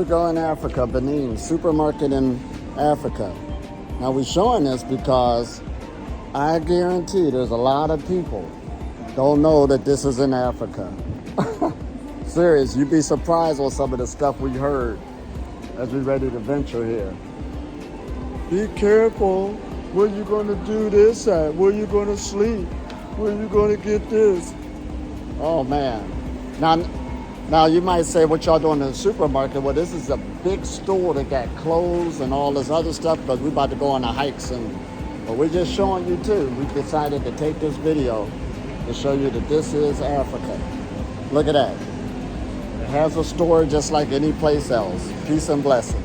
we go in Africa, Benin, supermarket in Africa. Now we're showing this because I guarantee there's a lot of people don't know that this is in Africa. Serious, you'd be surprised on some of the stuff we heard as we're ready to venture here. Be careful, where you gonna do this at? Where you gonna sleep? Where you gonna get this? Oh man. Now you might say, what y'all doing in the supermarket? Well, this is a big store that got clothes and all this other stuff because we're about to go on a hike soon. But we're just showing you too. We decided to take this video to show you that this is Africa. Look at that. It has a store just like any place else. Peace and blessings.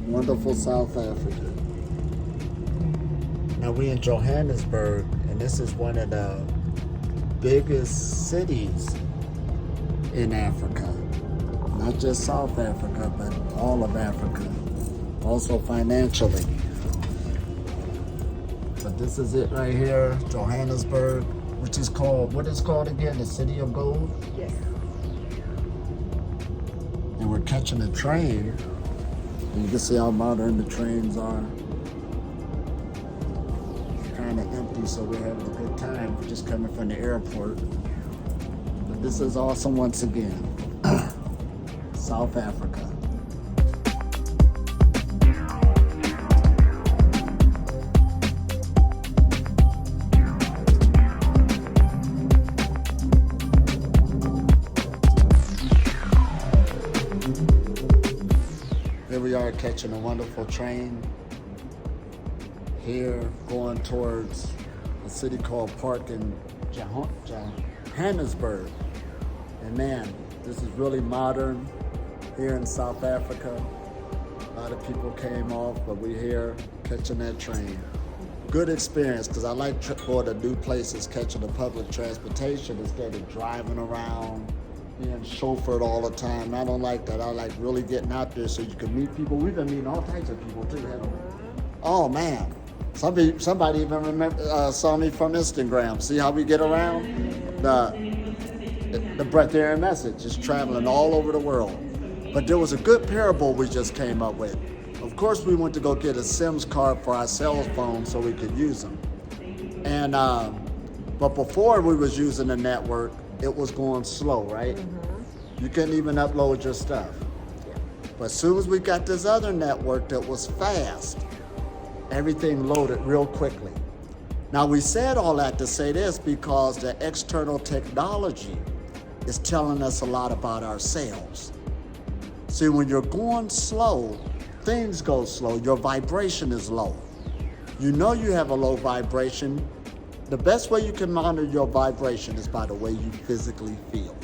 Wonderful South Africa. Now we in Johannesburg, and this is one of the biggest cities in Africa. Not just South Africa, but all of Africa. Also financially. But this is it right here, Johannesburg, which is called, what is called again? The City of Gold? Yes. And we're catching a train. And you can see how modern the trains are. It's kind of empty, so we're having a good time. We're just coming from the airport. But this is awesome once again. South Africa. Here we are catching a wonderful train here going towards a city called Park in Johannesburg. And man, this is really modern here in South Africa. A lot of people came off, but we're here catching that train. Good experience, because I like going to new places, catching the public transportation instead of driving around, being chauffeured all the time. I don't like that. I like really getting out there so you can meet people. We've been meeting all types of people too, haven't we? Oh man, somebody even saw me from Instagram. See how we get around? The Breatharian message is traveling all over the world. But there was a good parable we just came up with. Of course, we went to go get a SIMS card for our cell phone so we could use them. And but before we was using the network, it was going slow, right? You couldn't even upload your stuff. But as soon as we got this other network that was fast, everything loaded real quickly. Now, we said all that to say this because the external technology is telling us a lot about ourselves. See, when you're going slow, things go slow. Your vibration is low. You know you have a low vibration. The best way you can monitor your vibration is by the way you physically feel.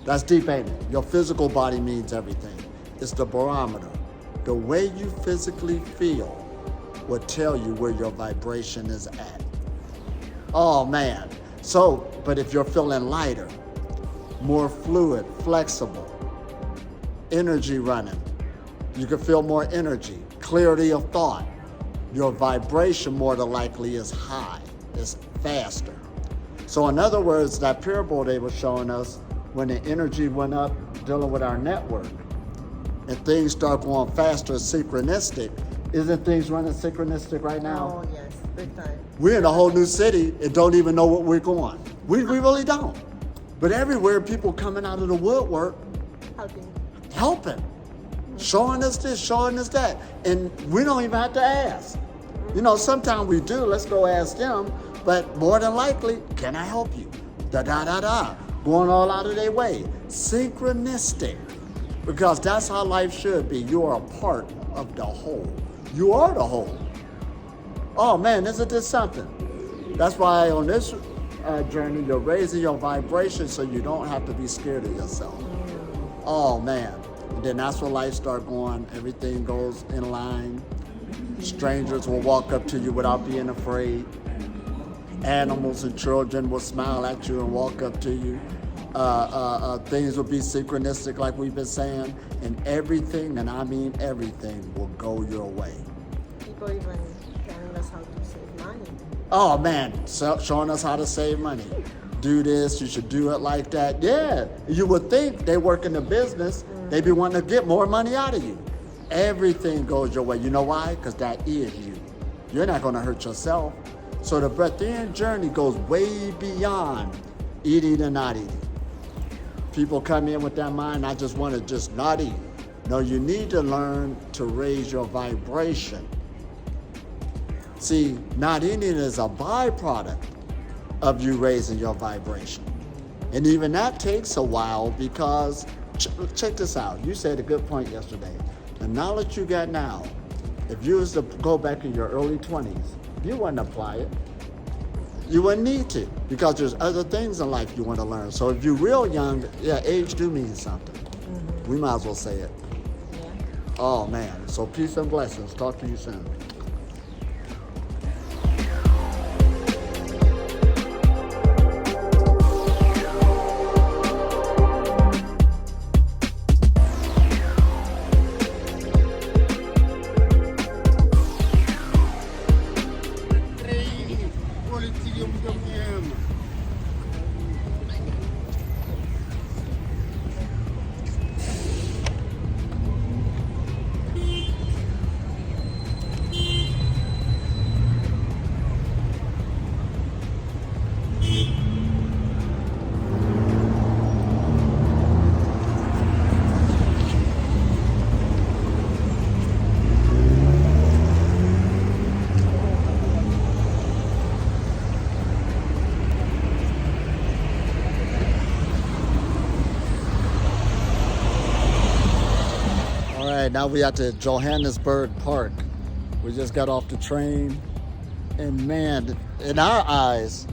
That's deep, ain't it? Your physical body means everything. It's the barometer. The way you physically feel will tell you where your vibration is at. Oh man. So, but if you're feeling lighter, more fluid, flexible, energy running, you can feel more energy, clarity of thought. Your vibration more than likely is high, is faster. So in other words, that parable they were showing us, when the energy went up dealing with our network and things start going faster, synchronistic, isn't things running synchronistic right now? Oh, yes, big time. We're in a whole new city and don't even know what we're going. We really don't. But everywhere, people coming out of the woodwork, helping, showing us this, showing us that. And we don't even have to ask. You know, sometimes we do, let's go ask them, but more than likely, can I help you? Da-da-da-da, going all out of their way. Synchronistic, because that's how life should be. You are a part of the whole. You are the whole. Oh man, isn't this something? That's why on this journey, you're raising your vibration so you don't have to be scared of yourself. Oh man. And then that's when life start going, everything goes in line. Strangers will walk up to you without being afraid. Animals and children will smile at you and walk up to you. Things will be synchronistic like we've been saying. And everything, and I mean everything, will go your way. People even telling us how to save money. Oh man, showing us how to save money. Do this, you should do it like that. Yeah, you would think they work in the business, they be wanting to get more money out of you. Everything goes your way. You know why? Because that is you. You're not going to hurt yourself. So the Breatharian journey goes way beyond eating and not eating. People come in with that mind, I just want to just not eat. No, you need to learn to raise your vibration. See, not eating is a byproduct of you raising your vibration. And even that takes a while because, check this out. You said a good point yesterday. The knowledge you got now, if you was to go back in your early 20s, you wouldn't apply it. You wouldn't need to, because there's other things in life you want to learn. So if you're real young, yeah, age do mean something. We might as well say it. Yeah. Oh man, so peace and blessings. Talk to you soon. Now we at the Johannesburg Park. We just got off the train, and man, in our eyes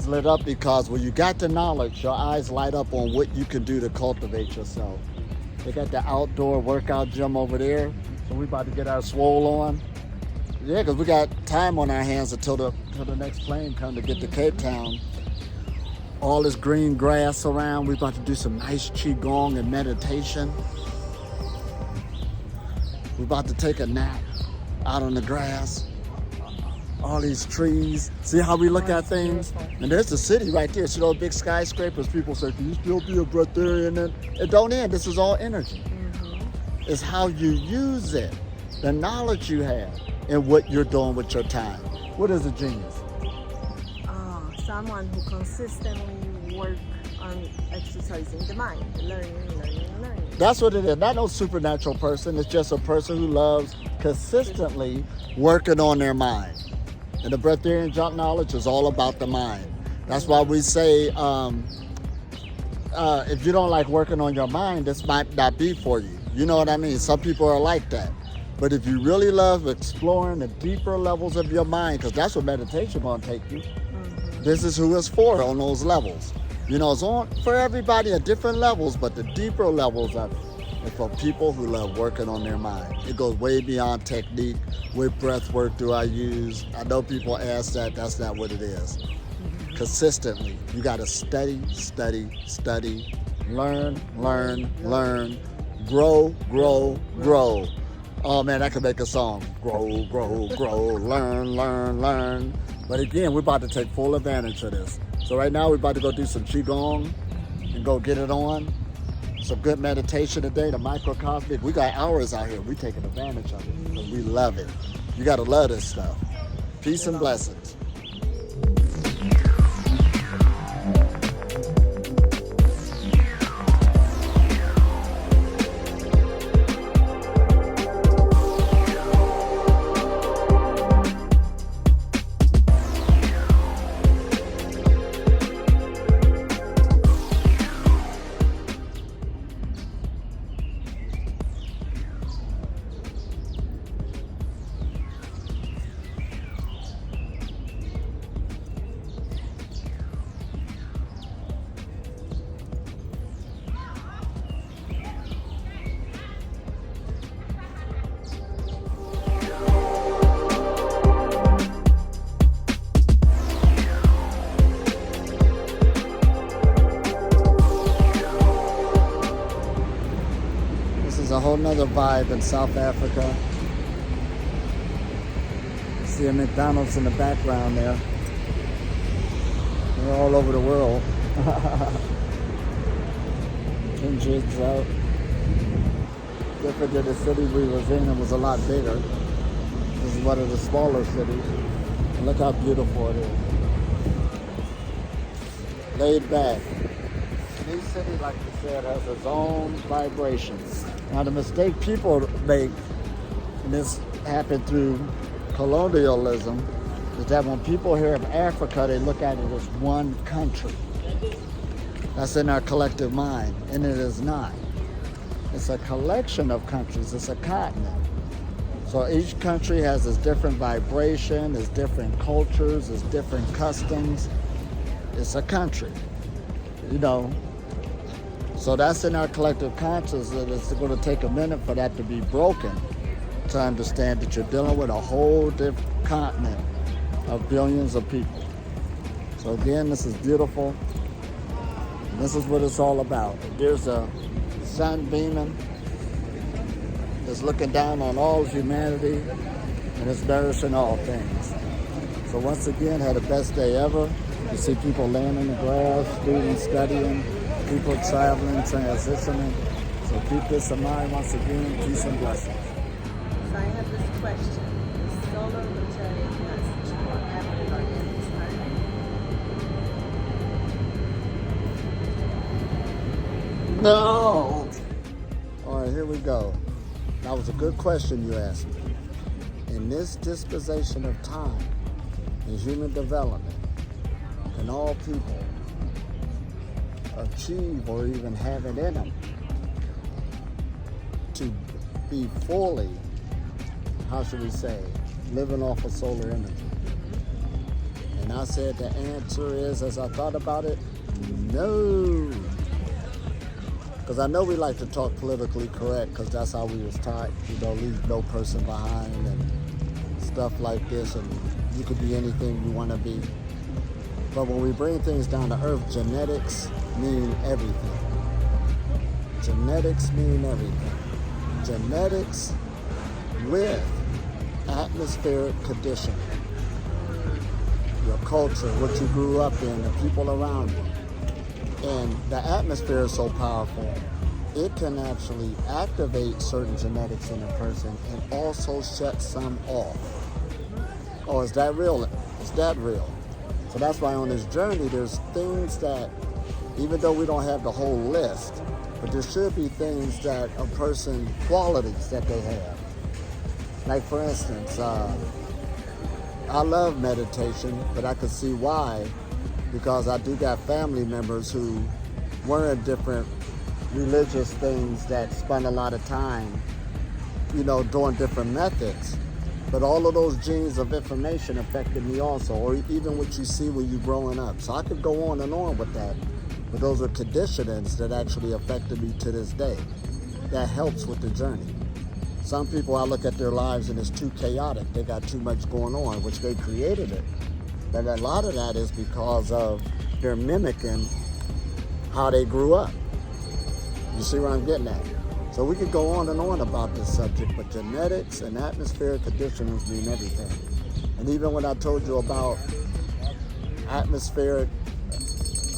lit up because when you got the knowledge, your eyes light up on what you can do to cultivate yourself. They got the outdoor workout gym over there, so we about to get our swole on. Yeah, because we got time on our hands until the next plane comes to get to Cape Town. All this green grass around. We about to do some nice qigong and meditation. We're about to take a nap out on the grass. All these trees. See how we look at things? And there's the city right there. See those big skyscrapers? People say, can you still be a breatharian? It don't end. This is all energy. It's how you use it. The knowledge you have and what you're doing with your time. What is a genius? Someone who consistently work on exercising the mind, learning. That's what it is. Not no supernatural person. It's just a person who loves consistently working on their mind. And the Breatharian jump knowledge is all about the mind. That's why we say, if you don't like working on your mind, this might not be for you. You know what I mean? Some people are like that. But if you really love exploring the deeper levels of your mind, because that's what meditation is going to take you, this is who it's for on those levels. You know, it's on for everybody at different levels, but the deeper levels of it is for people who love working on their mind. It goes way beyond technique. What breath work do I use? I know people ask that. That's not what it is. Consistently, you got to study, learn, grow. Oh man, I could make a song. Grow, learn. But again, we're about to take full advantage of this. So right now, we're about to go do some Qigong and go get it on. Some good meditation today, the microcosmic. We got hours out here. We're taking advantage of it because we love it. You got to love this stuff. Peace and blessings. A whole nother vibe in South Africa. See a McDonald's in the background there. They're all over the world. 10 jigs out. Different than the city we was in, it was a lot bigger. This is one of the smaller cities. And look how beautiful it is. Laid back. Each city, like you said, has its own vibrations. Now the mistake people make, and this happened through colonialism, is that when people hear of Africa, they look at it as one country. That's in our collective mind, and it is not. It's a collection of countries. It's a continent. So each country has its different vibration, its different cultures, its different customs. It's a country, you know. So that's in our collective consciousness, that it's going to take a minute for that to be broken to understand that you're dealing with a whole different continent of billions of people. So again, this is beautiful. This is what it's all about. There's a sun beaming that's looking down on all humanity and it's nourishing all things. So once again, had the best day ever. You see people laying in the grass, students studying, people traveling, transitioning. So keep this in mind once again. Peace and blessings. So I have this question. Is solar Breatharian message for everybody at this time? No! All right, here we go. That was a good question you asked me. In this dispensation of time, in human development, can all people achieve or even have it in them to be fully, how should we say, living off of solar energy? And I said the answer is, as I thought about it, no. Because I know we like to talk politically correct because that's how we was taught, you know, leave no person behind and stuff like this, and you could be anything you want to be. But when we bring things down to earth, genetics mean everything. Genetics mean everything. Genetics with atmospheric conditioning. Your culture, what you grew up in, the people around you. And the atmosphere is so powerful, it can actually activate certain genetics in a person and also shut some off. Oh, is that real? Is that real? So that's why on this journey, there's things that, even though we don't have the whole list, but there should be things that a person, qualities that they have. Like for instance, I love meditation, but I could see why, because I do got family members who were in different religious things that spend a lot of time, doing different methods. But all of those genes of information affected me also, or even what you see when you're growing up. So I could go on and on with that, but those are conditionings that actually affected me to this day. That helps with the journey. Some people, I look at their lives and it's too chaotic. They got too much going on, which they created it. But a lot of that is because of they're mimicking how they grew up. You see where I'm getting at? So we could go on and on about this subject, but genetics and atmospheric conditionings mean everything. And even when I told you about atmospheric,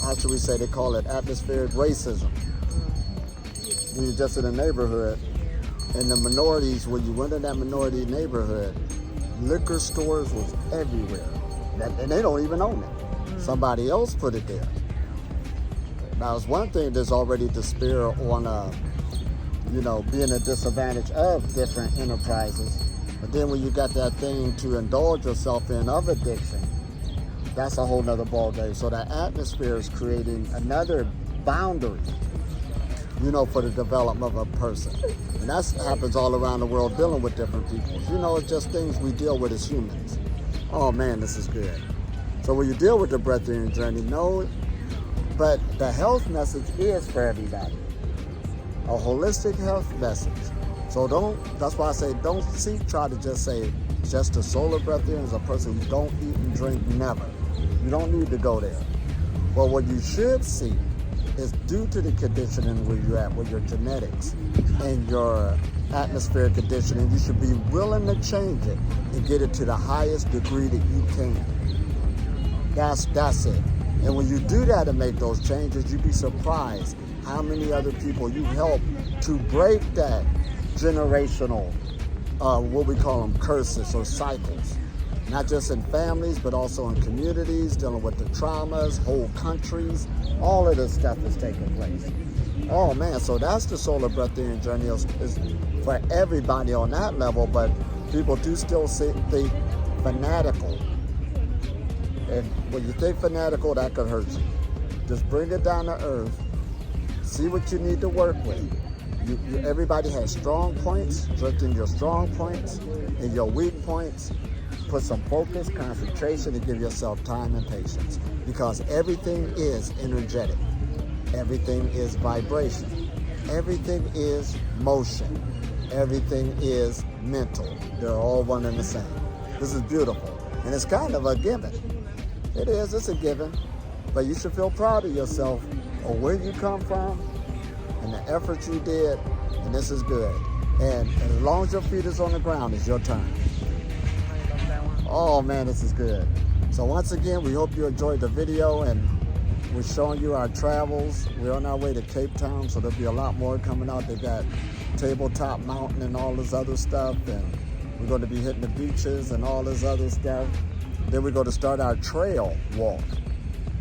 how should we say, they call it atmospheric racism. When you're just in a neighborhood, and the minorities, when you went in that minority neighborhood, liquor stores was everywhere. And they don't even own it. Somebody else put it there. Now, it's one thing there's already despair on being a disadvantage of different enterprises. But then when you got that thing to indulge yourself in of addiction, that's a whole nother ballgame. So that atmosphere is creating another boundary, for the development of a person. And that happens all around the world dealing with different people. It's just things we deal with as humans. Oh man, this is good. So when you deal with the breatharian journey, but the health message is for everybody. A holistic health message. So that's why I say don't try to just say just a solar breatharian is a person who don't eat and drink never. You don't need to go there. But what you should see is due to the conditioning where you're at, with your genetics and your atmospheric conditioning, you should be willing to change it and get it to the highest degree that you can. That's it. And when you do that and make those changes, you'd be surprised how many other people you help to break that generational, what we call them, curses or cycles. Not just in families, but also in communities, dealing with the traumas, whole countries. All of this stuff is taking place. Oh man, so that's the solar breatharian journey is for everybody on that level, but people do still think fanatical. And when you think fanatical, that could hurt you. Just bring it down to earth. See what you need to work with. Everybody has strong points. Strengthen your strong points and your weak points. Put some focus, concentration, and give yourself time and patience. Because everything is energetic. Everything is vibration. Everything is motion. Everything is mental. They're all one and the same. This is beautiful. And it's kind of a given. It is, it's a given. But you should feel proud of yourself or where you come from and the effort you did, and this is good. And as long as your feet is on the ground, it's your turn. Oh man, this is good. So once again, we hope you enjoyed the video, and we're showing you our travels. We're on our way to Cape Town, so there'll be a lot more coming out. They got Tabletop Mountain and all this other stuff, and we're going to be hitting the beaches and all this other stuff. Then we're going to start our trail walk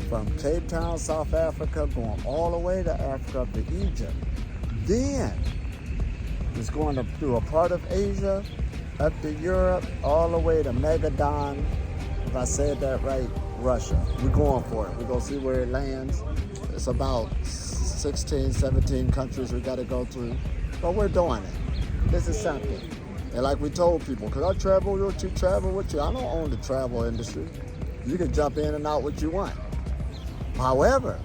from Cape Town, South Africa, going all the way to Africa up to Egypt. Then it's going to through a part of Asia, up to Europe, all the way to Magadan, if I said that right, Russia. We're going for it. We're going to see where it lands. It's about 16, 17 countries we got to go through, but we're doing it. This is something. And like we told people, could I travel with you, travel with you? I don't own the travel industry. You can jump in and out what you want. However,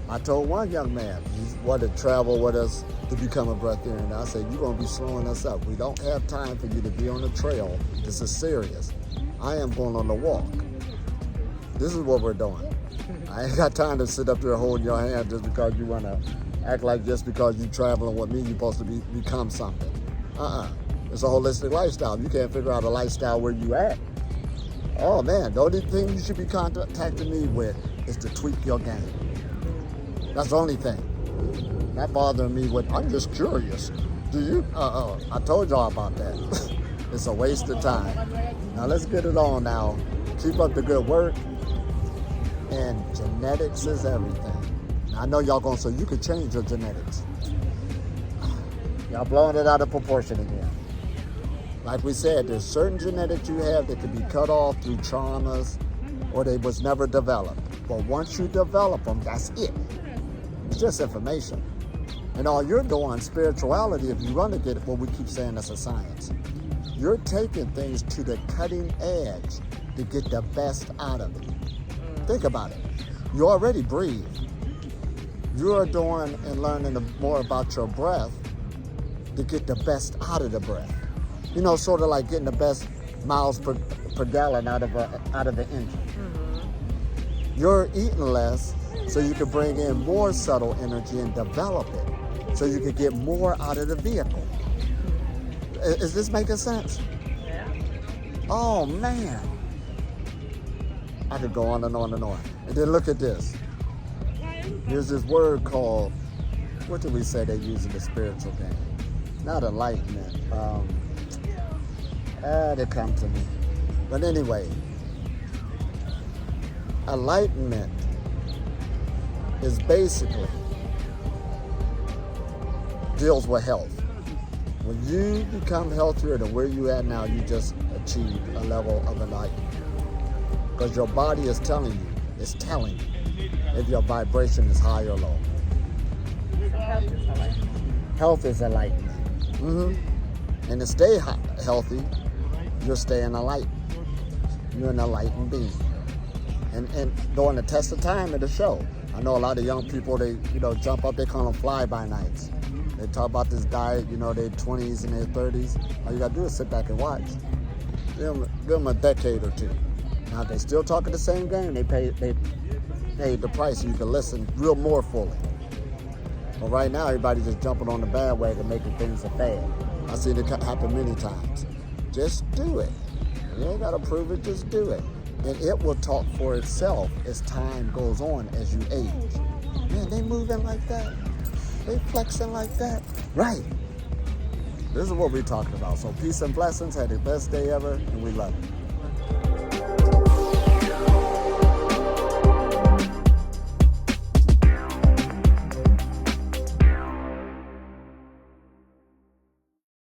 I told one young man, he wanted to travel with us to become a breatharian. I said, you're going to be slowing us up. We don't have time for you to be on the trail. This is serious. I am going on the walk. This is what we're doing. I ain't got time to sit up there holding your hand just because you want to act like just because you're traveling with me, you're supposed to become something. It's a holistic lifestyle. You can't figure out a lifestyle where you at. Oh man, the only thing you should be contacting me with is to tweak your game. That's the only thing. Not bothering me with, I'm just curious. Do you? I told y'all about that. It's a waste of time. Now let's get it on now. Keep up the good work. And genetics is everything. Now, I know y'all gonna say you could change your genetics. Y'all blowing it out of proportion again. Like we said, there's certain genetics you have that can be cut off through traumas or they was never developed. But once you develop them, that's it. It's just information. And all you're doing, spirituality, if you want to get it, well, we keep saying that's a science. You're taking things to the cutting edge to get the best out of it. Think about it. You already breathe. You are doing and learning more about your breath to get the best out of the breath. You know, sort of like getting the best miles per gallon out of the engine. Mm-hmm. You're eating less so you can bring in more subtle energy and develop it so you can get more out of the vehicle. Is this making sense? Yeah. Oh, man. I could go on and on and on. And then look at this. There's this word called, what did we say they use in the spiritual game? Not enlightenment. They come to me. But anyway, enlightenment is basically deals with health. When you become healthier than where you at now, you just achieved a level of enlightenment. Because your body is telling you if your vibration is high or low. Health is enlightenment. Mm-hmm. And to stay healthy, you're staying enlightened. You're an enlightened being. And during the test of time of the show, I know a lot of young people, they jump up, they call them fly-by-nights. They talk about this diet, their 20s and their 30s. All you gotta do is sit back and watch. Give them a decade or two. Now, if they still talking the same game, they pay the price so you can listen real more fully. But right now, everybody's just jumping on the bandwagon, making things a fad. I've seen it happen many times. Just do it. You ain't got to prove it, just do it. And it will talk for itself as time goes on, as you age. Man, they moving like that. They flexing like that. Right. This is what we're talking about. So peace and blessings. Had the best day ever, and we love you.